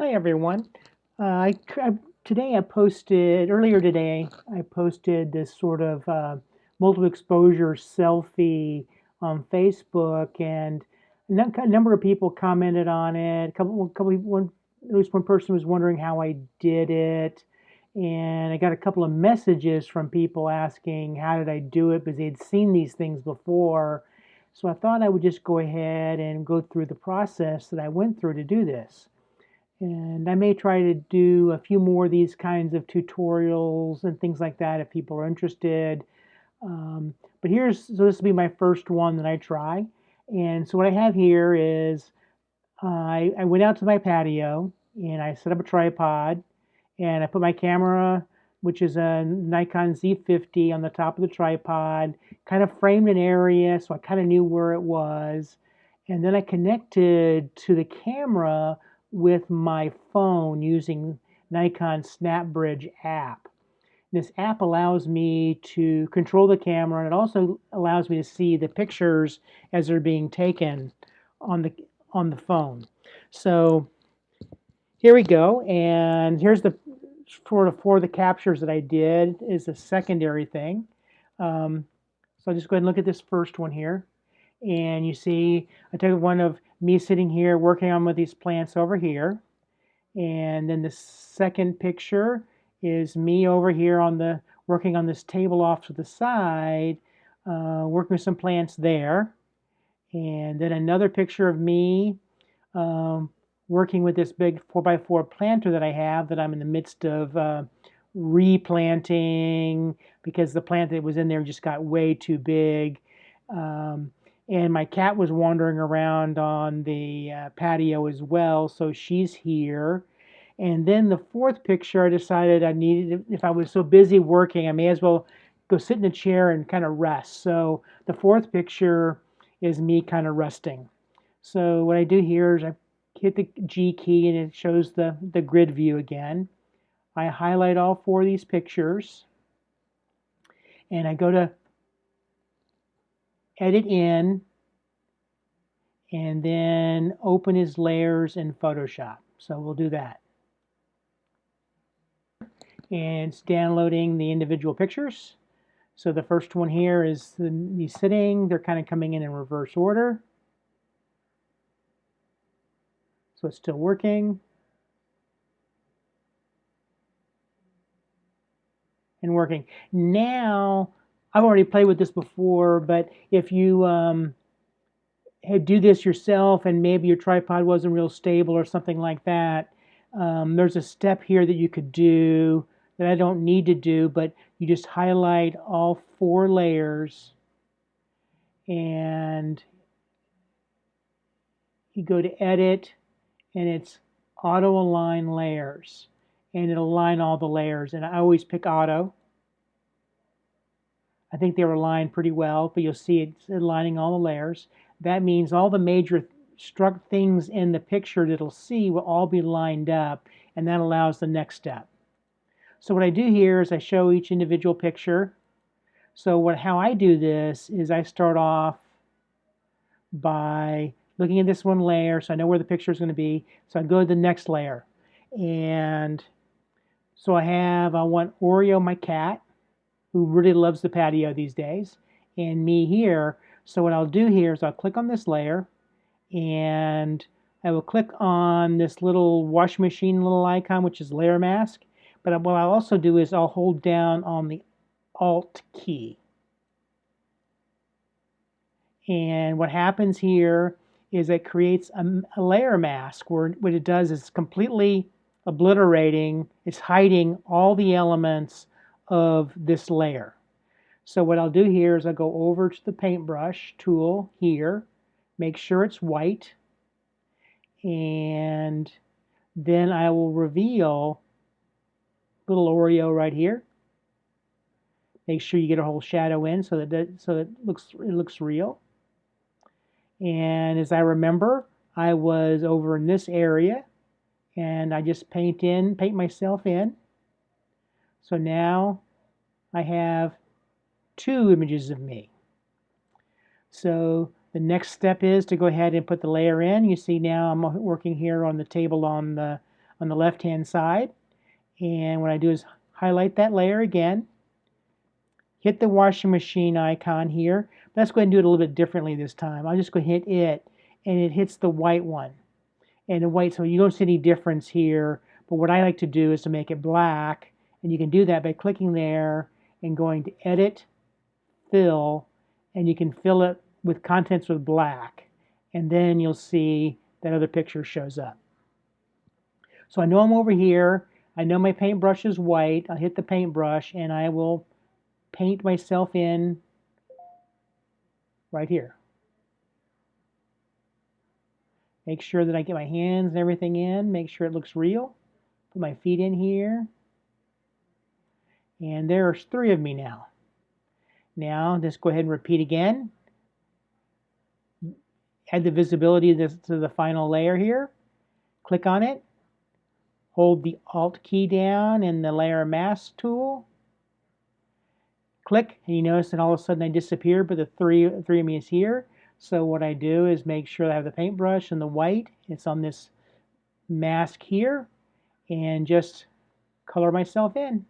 Hi everyone. Today I posted, earlier today, I posted this sort of multiple exposure selfie on Facebook, and a number of people commented on it. At least one person was wondering how I did it, and I got a couple of messages from people asking how did I do it because they'd seen these things before. So I thought I would just go ahead and go through the process that I went through to do this. And I may try to do a few more of these kinds of tutorials and things like that if people are interested. Um, so this will be my first one that I try. And so what I have here is I went out to my patio and I set up a tripod and I put my camera, which is a Nikon Z50, on the top of the tripod, kind of framed an area so I kind of knew where it was. And then I connected to the camera with my phone using Nikon SnapBridge app. This app allows me to control the camera, and it also allows me to see the pictures as they're being taken on the phone. So here we go, and here's the for the captures that I did is a secondary thing. So I'll just go ahead and look at this first one here. And you see, I took one of me sitting here working on with these plants over here. And then the second picture is me over here working on this table off to the side, working with some plants there. And then another picture of me um, working with this big 4x4 planter that I have that I'm in the midst of replanting because the plant that was in there just got way too big. And my cat was wandering around on the patio as well, so she's here. And then the fourth picture, I decided I needed, if I was so busy working, I may as well go sit in a chair and kind of rest. So the fourth picture is me kind of resting. So what I do here is I hit the G key and it shows the grid view again. I highlight all four of these pictures and I go to edit in and then open his layers in Photoshop. So we'll do that. And it's downloading the individual pictures. So the first one here is me sitting. They're kind of coming in reverse order. So it's still working. And working. Now, I've already played with this before, but if you do this yourself and maybe your tripod wasn't real stable or something like that, there's a step here that you could do that I don't need to do, but you just highlight all four layers and you go to edit and it's auto align layers and it'll align all the layers, and I always pick auto. I think they were aligned pretty well, but you'll see it's aligning all the layers. That means all the major struck things in the picture that it'll see will all be lined up, and that allows the next step. So what I do here is I show each individual picture. So how I do this is I start off by looking at this one layer, so I know where the picture is going to be. So I go to the next layer, and so I want Oreo, my cat, who really loves the patio these days, and me here. So what I'll do here is I'll click on this layer, and I will click on this little washing machine little icon, which is layer mask. But what I'll also do is I'll hold down on the Alt key. And what happens here is it creates a layer mask where what it does is completely obliterating, it's hiding all the elements of this layer. So what I'll do here is I'll go over to the paintbrush tool here, make sure it's white, and then I will reveal little Oreo right here. Make sure you get a whole shadow in so that it looks real. And as I remember, I was over in this area and I just paint myself in. So now I have two images of me. So the next step is to go ahead and put the layer in. You see now I'm working here on the table on on the left-hand side. And what I do is highlight that layer again, hit the washing machine icon here. Let's go ahead and do it a little bit differently this time. I'll just go hit it, and it hits the white one. And the white, so you don't see any difference here. But what I like to do is to make it black, and you can do that by clicking there and going to Edit, Fill, and you can fill it with contents with black. And then you'll see that other picture shows up. So I know I'm over here. I know my paintbrush is white. I'll hit the paintbrush, and I will paint myself in right here. Make sure that I get my hands and everything in. Make sure it looks real. Put my feet in here. And there's 3 of me now. Now, just go ahead and repeat again. Add the visibility to the final layer here. Click on it. Hold the Alt key down and the Layer Mask tool. Click, and you notice that all of a sudden I disappear, but the three of me is here. So what I do is make sure I have the paintbrush and the white. It's on this mask here, and just color myself in.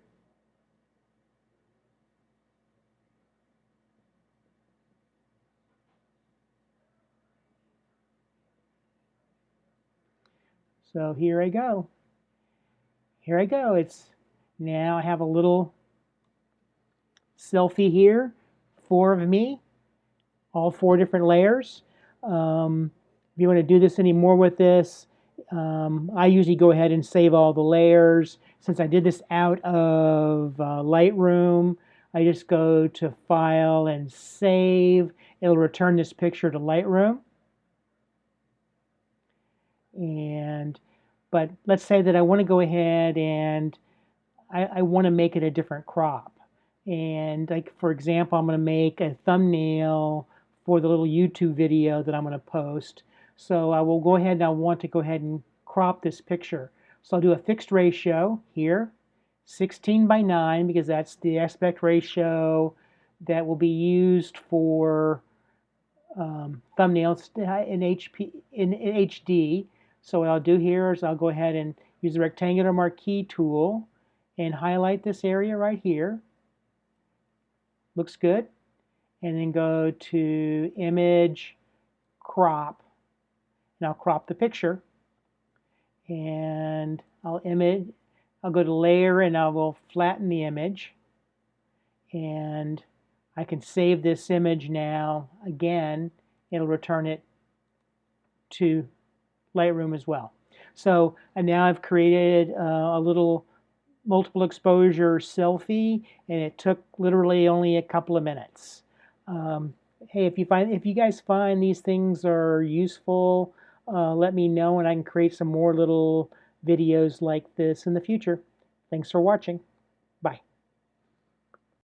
So here I go. Here I go. It's now I have a little selfie here, 4 of me, all 4 different layers. If you want to do this any more with this, I usually go ahead and save all the layers. Since I did this out of Lightroom, I just go to File and Save. It'll return this picture to Lightroom. But let's say that I want to go ahead and I want to make it a different crop. And like, for example, I'm going to make a thumbnail for the little YouTube video that I'm going to post. So I will go ahead and I want to go ahead and crop this picture. So I'll do a fixed ratio here, 16:9, because that's the aspect ratio that will be used for thumbnails in HD. So what I'll do here is I'll go ahead and use the rectangular marquee tool and highlight this area right here. Looks good. And then go to Image, Crop, and I'll crop the picture. And I'll go to Layer, and I will flatten the image. And I can save this image now. Again, it'll return it to Lightroom as well. So and now I've created a little multiple exposure selfie, and it took literally only a couple of minutes. Hey, if you guys find these things are useful, let me know, and I can create some more little videos like this in the future. Thanks for watching.